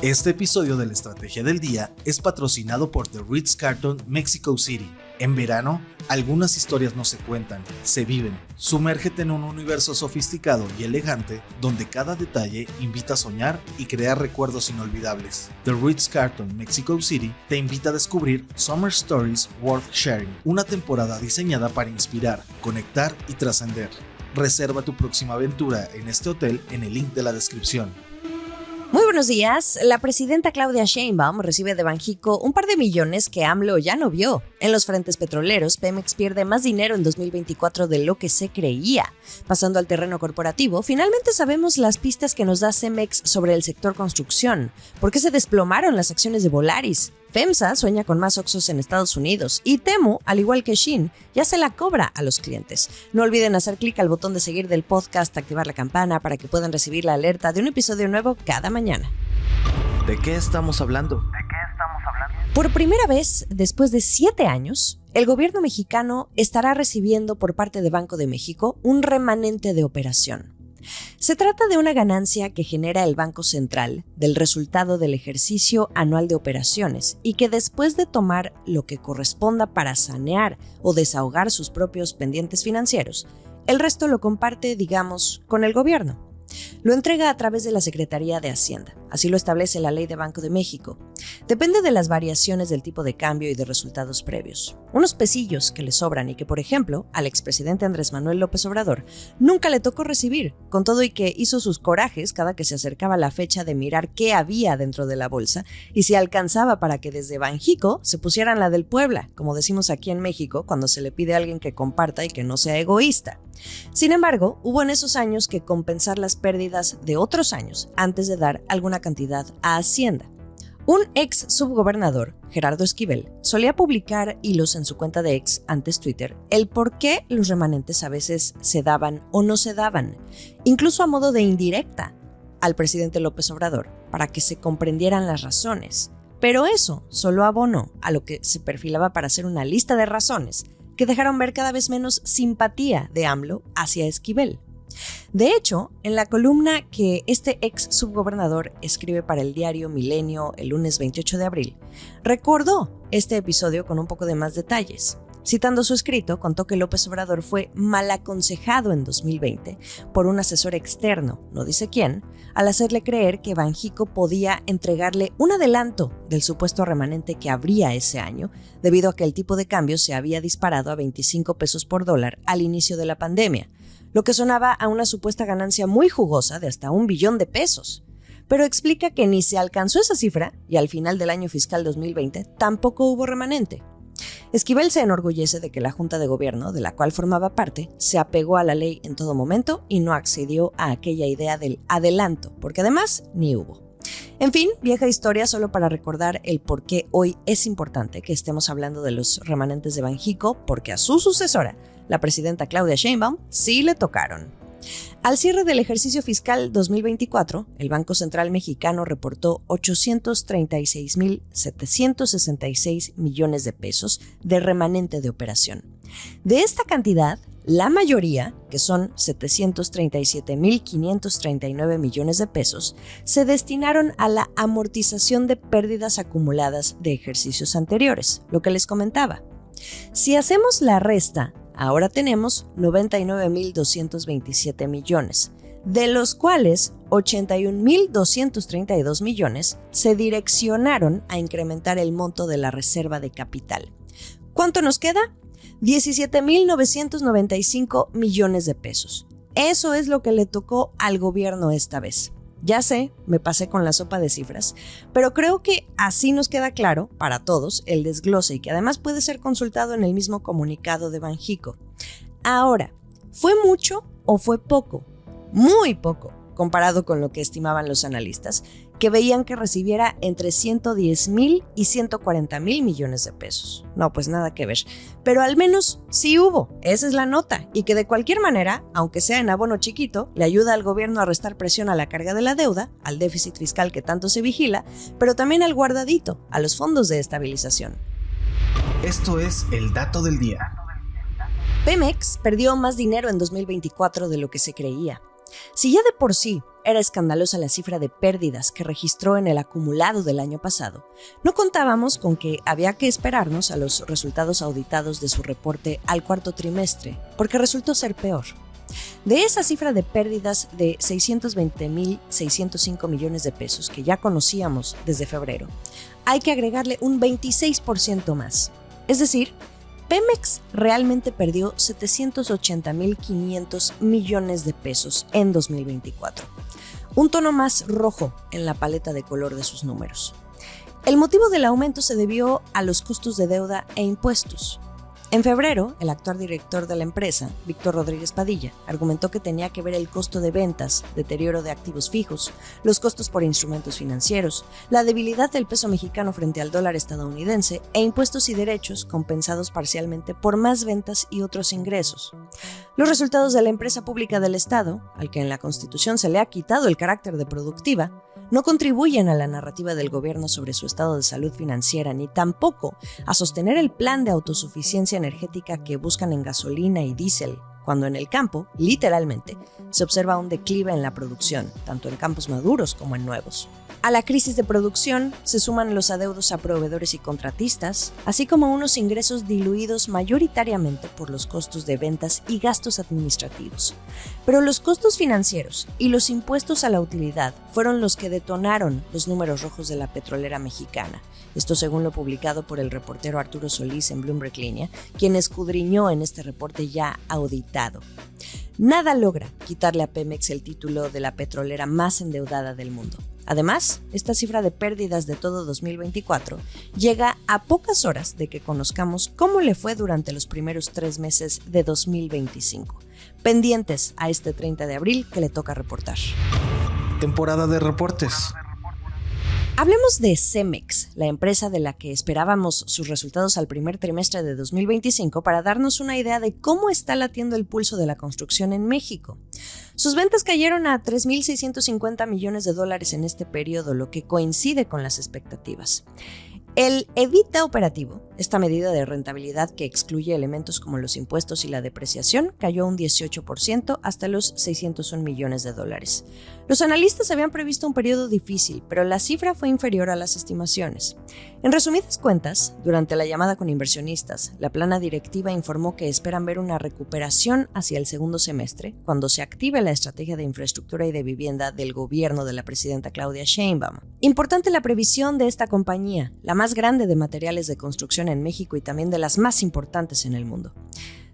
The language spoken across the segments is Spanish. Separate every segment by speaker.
Speaker 1: Este episodio de la Estrategia del Día es patrocinado por The Ritz-Carlton Mexico City. En verano, algunas historias no se cuentan, se viven. Sumérgete en un universo sofisticado y elegante donde cada detalle invita a soñar y crear recuerdos inolvidables. The Ritz-Carlton Mexico City te invita a descubrir Summer Stories Worth Sharing, una temporada diseñada para inspirar, conectar y trascender. Reserva tu próxima aventura en este hotel en el link de la descripción.
Speaker 2: Muy buenos días. La presidenta Claudia Sheinbaum recibe de Banxico un par de millones que AMLO ya no vio. En los frentes petroleros, Pemex pierde más dinero en 2024 de lo que se creía. Pasando al terreno corporativo, finalmente sabemos las pistas que nos da Cemex sobre el sector construcción. ¿Por qué se desplomaron las acciones de Volaris? FEMSA sueña con más Oxxos en Estados Unidos y Temu, al igual que Shein, ya se la cobra a los clientes. No olviden hacer clic al botón de seguir del podcast, activar la campana para que puedan recibir la alerta de un episodio nuevo cada mañana.
Speaker 3: ¿De qué estamos hablando?
Speaker 2: Por primera vez, después de 7 años, el gobierno mexicano estará recibiendo por parte de Banco de México un remanente de operación. Se trata de una ganancia que genera el Banco Central del resultado del ejercicio anual de operaciones y que después de tomar lo que corresponda para sanear o desahogar sus propios pendientes financieros, el resto lo comparte, digamos, con el gobierno. Lo entrega a través de la Secretaría de Hacienda. Así lo establece la Ley de Banco de México. Depende de las variaciones del tipo de cambio y de resultados previos. Unos pesillos que le sobran y que, por ejemplo, al expresidente Andrés Manuel López Obrador nunca le tocó recibir, con todo y que hizo sus corajes cada que se acercaba la fecha de mirar qué había dentro de la bolsa y si alcanzaba para que desde Banxico se pusieran la del Puebla, como decimos aquí en México cuando se le pide a alguien que comparta y que no sea egoísta. Sin embargo, hubo en esos años que compensar las pérdidas de otros años antes de dar alguna cantidad a Hacienda. Un ex subgobernador, Gerardo Esquivel, solía publicar hilos en su cuenta de ex, antes Twitter, el por qué los remanentes a veces se daban o no se daban, incluso a modo de indirecta al presidente López Obrador, para que se comprendieran las razones. Pero eso solo abonó a lo que se perfilaba para hacer una lista de razones que dejaron ver cada vez menos simpatía de AMLO hacia Esquivel. De hecho, en la columna que este ex subgobernador escribe para el diario Milenio el lunes 28 de abril, recordó este episodio con un poco de más detalles. Citando su escrito, contó que López Obrador fue mal aconsejado en 2020 por un asesor externo, no dice quién, al hacerle creer que Banxico podía entregarle un adelanto del supuesto remanente que habría ese año, debido a que el tipo de cambio se había disparado a 25 pesos por dólar al inicio de la pandemia, lo que sonaba a una supuesta ganancia muy jugosa de hasta $1 billón. Pero explica que ni se alcanzó esa cifra y al final del año fiscal 2020 tampoco hubo remanente. Esquivel se enorgullece de que la Junta de Gobierno, de la cual formaba parte, se apegó a la ley en todo momento y no accedió a aquella idea del adelanto, porque además ni hubo. En fin, vieja historia solo para recordar el por qué hoy es importante que estemos hablando de los remanentes de Banxico, porque a su sucesora, la presidenta Claudia Sheinbaum, sí le tocaron. Al cierre del ejercicio fiscal 2024, el Banco Central Mexicano reportó 836.766 millones de pesos de remanente de operación. De esta cantidad, la mayoría, que son 737.539 millones de pesos, se destinaron a la amortización de pérdidas acumuladas de ejercicios anteriores, lo que les comentaba. Si hacemos la resta, ahora tenemos 99.227 millones, de los cuales 81.232 millones se direccionaron a incrementar el monto de la reserva de capital. ¿Cuánto nos queda? 17.995 millones de pesos. Eso es lo que le tocó al gobierno esta vez. Ya sé, me pasé con la sopa de cifras, pero creo que así nos queda claro, para todos, el desglose y que además puede ser consultado en el mismo comunicado de Banxico. Ahora, ¿fue mucho o fue poco? Muy poco, comparado con lo que estimaban los analistas, que veían que recibiera entre 110.000 y 140.000 millones de pesos. No, pues nada que ver. Pero al menos sí hubo, esa es la nota, y que de cualquier manera, aunque sea en abono chiquito, le ayuda al gobierno a restar presión a la carga de la deuda, al déficit fiscal que tanto se vigila, pero también al guardadito, a los fondos de estabilización.
Speaker 1: Esto es el dato del día.
Speaker 2: Pemex perdió más dinero en 2024 de lo que se creía. Si ya de por sí era escandalosa la cifra de pérdidas que registró en el acumulado del año pasado, no contábamos con que había que esperarnos a los resultados auditados de su reporte al cuarto trimestre, porque resultó ser peor. De esa cifra de pérdidas de 620.605 millones de pesos que ya conocíamos desde febrero, hay que agregarle un 26% más. Es decir, Pemex realmente perdió 780.500 millones de pesos en 2024. Un tono más rojo en la paleta de color de sus números. El motivo del aumento se debió a los costos de deuda e impuestos. En febrero, el actual director de la empresa, Víctor Rodríguez Padilla, argumentó que tenía que ver el costo de ventas, deterioro de activos fijos, los costos por instrumentos financieros, la debilidad del peso mexicano frente al dólar estadounidense e impuestos y derechos compensados parcialmente por más ventas y otros ingresos. Los resultados de la empresa pública del Estado, al que en la Constitución se le ha quitado el carácter de productiva, no contribuyen a la narrativa del gobierno sobre su estado de salud financiera ni tampoco a sostener el plan de autosuficiencia energética que buscan en gasolina y diésel, cuando en el campo, literalmente, se observa un declive en la producción, tanto en campos maduros como en nuevos. A la crisis de producción se suman los adeudos a proveedores y contratistas, así como unos ingresos diluidos mayoritariamente por los costos de ventas y gastos administrativos. Pero los costos financieros y los impuestos a la utilidad fueron los que detonaron los números rojos de la petrolera mexicana. Esto según lo publicado por el reportero Arturo Solís en Bloomberg Línea, quien escudriñó en este reporte ya auditado. Nada logra quitarle a Pemex el título de la petrolera más endeudada del mundo. Además, esta cifra de pérdidas de todo 2024 llega a pocas horas de que conozcamos cómo le fue durante los primeros 3 meses de 2025. Pendientes a este 30 de abril que le toca reportar.
Speaker 1: Temporada de reportes.
Speaker 2: Hablemos de Cemex, la empresa de la que esperábamos sus resultados al primer trimestre de 2025 para darnos una idea de cómo está latiendo el pulso de la construcción en México. Sus ventas cayeron a 3.650 millones de dólares en este periodo, lo que coincide con las expectativas. El EBITDA operativo, esta medida de rentabilidad que excluye elementos como los impuestos y la depreciación, cayó un 18% hasta los 601 millones de dólares. Los analistas habían previsto un periodo difícil, pero la cifra fue inferior a las estimaciones. En resumidas cuentas, durante la llamada con inversionistas, la plana directiva informó que esperan ver una recuperación hacia el segundo semestre, cuando se active la estrategia de infraestructura y de vivienda del gobierno de la presidenta Claudia Sheinbaum. Importante la previsión de esta compañía, la más grande de materiales de construcción en México y también de las más importantes en el mundo.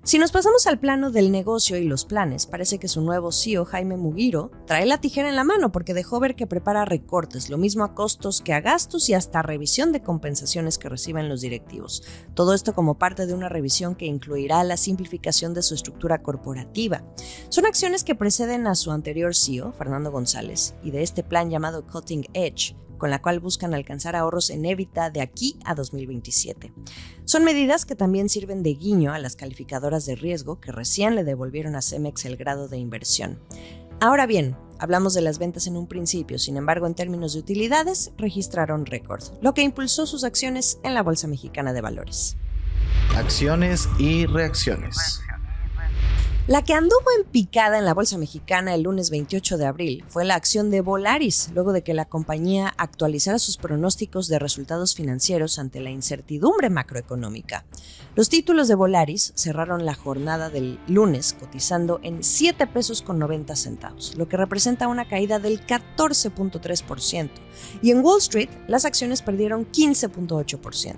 Speaker 2: Si nos pasamos al plano del negocio y los planes, parece que su nuevo CEO, Jaime Muguiro, trae la tijera en la mano porque dejó ver que prepara recortes, lo mismo a costos que a gastos y hasta revisión de compensaciones que reciben los directivos. Todo esto como parte de una revisión que incluirá la simplificación de su estructura corporativa. Son acciones que preceden a su anterior CEO, Fernando González, y de este plan llamado Cutting Edge, con la cual buscan alcanzar ahorros en EBITDA de aquí a 2027. Son medidas que también sirven de guiño a las calificadoras de riesgo que recién le devolvieron a Cemex el grado de inversión. Ahora bien, hablamos de las ventas en un principio, sin embargo, en términos de utilidades, registraron récord, lo que impulsó sus acciones en la Bolsa Mexicana de Valores.
Speaker 3: Acciones y reacciones.
Speaker 2: La que anduvo en picada en la Bolsa Mexicana el lunes 28 de abril fue la acción de Volaris, luego de que la compañía actualizara sus pronósticos de resultados financieros ante la incertidumbre macroeconómica. Los títulos de Volaris cerraron la jornada del lunes cotizando en $7.90, lo que representa una caída del 14.3%, y en Wall Street las acciones perdieron 15.8%.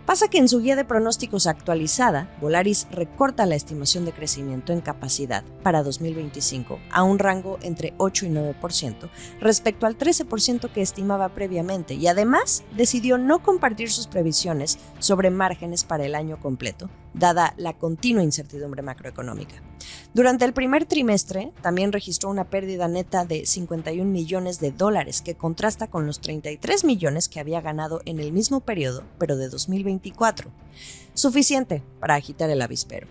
Speaker 2: Pasa que en su guía de pronósticos actualizada, Volaris recorta la estimación de crecimiento en capacidad para 2025 a un rango entre 8 y 9% respecto al 13% que estimaba previamente, y además decidió no compartir sus previsiones sobre márgenes para el año completo, dada la continua incertidumbre macroeconómica. Durante el primer trimestre también registró una pérdida neta de $51 millones, que contrasta con los $33 millones que había ganado en el mismo periodo, pero de 2024. suficiente para agitar el avispero.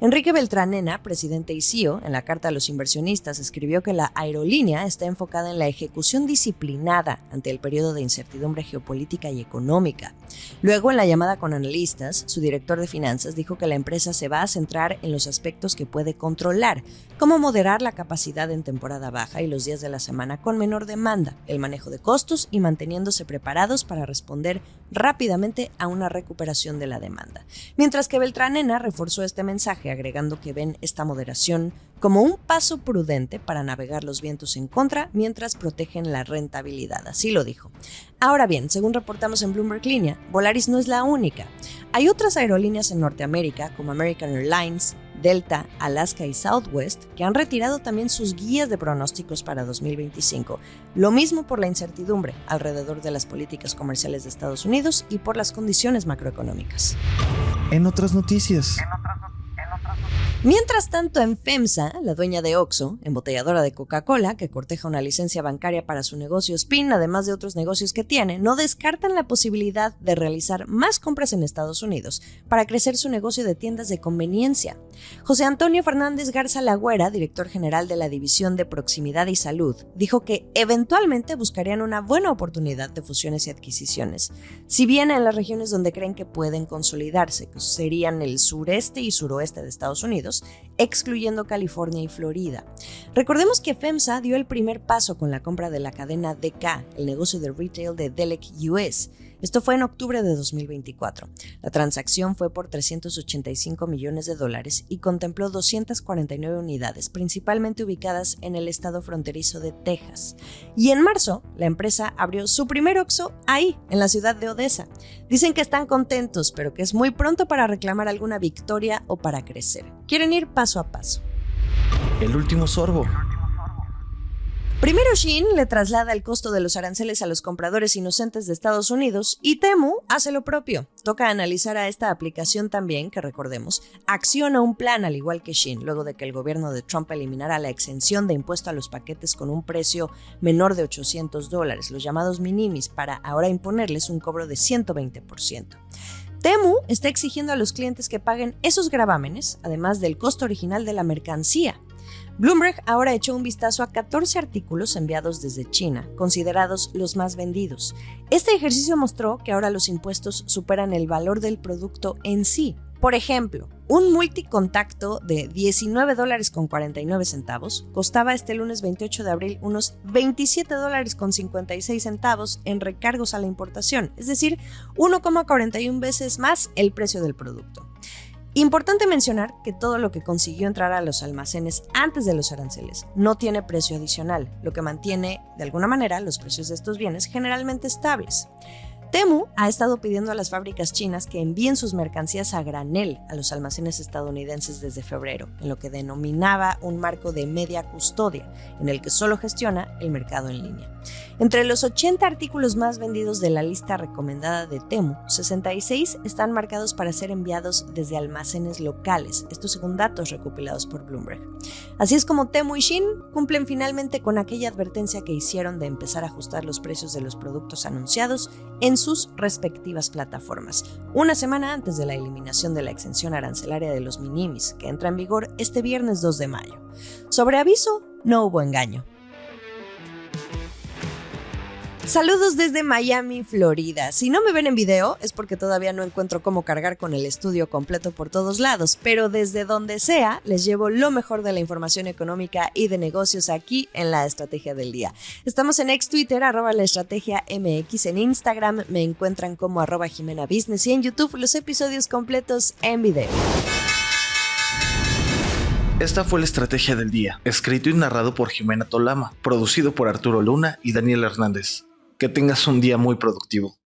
Speaker 2: Enrique Beltranena, presidente y CEO, en la carta a los inversionistas escribió que la aerolínea está enfocada en la ejecución disciplinada ante el periodo de incertidumbre geopolítica y económica. Luego, en la llamada con analistas, su director de finanzas dijo que la empresa se va a centrar en los aspectos que puede controlar, como moderar la capacidad en temporada baja y los días de la semana con menor demanda, el manejo de costos y manteniéndose preparados para responder rápidamente a una recuperación de la demanda. Mientras que Beltranena reforzó este mensaje agregando que ven esta moderación como un paso prudente para navegar los vientos en contra mientras protegen la rentabilidad, así lo dijo. Ahora bien, según reportamos en Bloomberg Línea, Volaris no es la única. Hay otras aerolíneas en Norteamérica como American Airlines, Delta, Alaska y Southwest que han retirado también sus guías de pronósticos para 2025. Lo mismo por la incertidumbre alrededor de las políticas comerciales de Estados Unidos y por las condiciones macroeconómicas.
Speaker 3: En otras noticias.
Speaker 2: Mientras tanto, en FEMSA, la dueña de Oxxo, embotelladora de Coca-Cola, que corteja una licencia bancaria para su negocio Spin, además de otros negocios que tiene, no descartan la posibilidad de realizar más compras en Estados Unidos para crecer su negocio de tiendas de conveniencia. José Antonio Fernández Garza Lagüera, director general de la División de Proximidad y Salud, dijo que eventualmente buscarían una buena oportunidad de fusiones y adquisiciones, si bien en las regiones donde creen que pueden consolidarse, que serían el sureste y suroeste de Estados Unidos, excluyendo California y Florida. Recordemos que FEMSA dio el primer paso con la compra de la cadena DK, el negocio de retail de Delec US. Esto fue en octubre de 2024. La transacción fue por $385 millones y contempló 249 unidades, principalmente ubicadas en el estado fronterizo de Texas. Y en marzo, la empresa abrió su primer Oxxo ahí, en la ciudad de Odessa. Dicen que están contentos, pero que es muy pronto para reclamar alguna victoria o para crecer. Quieren ir paso a paso.
Speaker 3: El último sorbo.
Speaker 2: Primero Shein le traslada el costo de los aranceles a los compradores inocentes de Estados Unidos y Temu hace lo propio. Toca analizar a esta aplicación también, que recordemos, acciona un plan al igual que Shein, luego de que el gobierno de Trump eliminara la exención de impuesto a los paquetes con un precio menor de $800, los llamados minimis, para ahora imponerles un cobro de 120%. Temu está exigiendo a los clientes que paguen esos gravámenes, además del costo original de la mercancía. Bloomberg ahora echó un vistazo a 14 artículos enviados desde China, considerados los más vendidos. Este ejercicio mostró que ahora los impuestos superan el valor del producto en sí. Por ejemplo, un multicontacto de $19.49 costaba este lunes 28 de abril unos $27.56 en recargos a la importación, es decir, 1,41 veces más el precio del producto. Importante mencionar que todo lo que consiguió entrar a los almacenes antes de los aranceles no tiene precio adicional, lo que mantiene, de alguna manera, los precios de estos bienes generalmente estables. Temu ha estado pidiendo a las fábricas chinas que envíen sus mercancías a granel a los almacenes estadounidenses desde febrero, en lo que denominaba un marco de media custodia, en el que solo gestiona el mercado en línea. Entre los 80 artículos más vendidos de la lista recomendada de Temu, 66 están marcados para ser enviados desde almacenes locales, esto según datos recopilados por Bloomberg. Así es como Temu y Shein cumplen finalmente con aquella advertencia que hicieron de empezar a ajustar los precios de los productos anunciados en sus respectivas plataformas, una semana antes de la eliminación de la exención arancelaria de los minimis, que entra en vigor este viernes 2 de mayo. Sobre aviso, no hubo engaño. Saludos desde Miami, Florida. Si no me ven en video es porque todavía no encuentro cómo cargar con el estudio completo por todos lados, pero desde donde sea les llevo lo mejor de la información económica y de negocios aquí en La Estrategia del Día. Estamos en ex Twitter, @laestrategiamx, en Instagram me encuentran como @JimenaBusiness y en YouTube los episodios completos en video.
Speaker 3: Esta fue La Estrategia del Día, escrito y narrado por Jimena Tolama, producido por Arturo Luna y Daniel Hernández. Que tengas un día muy productivo.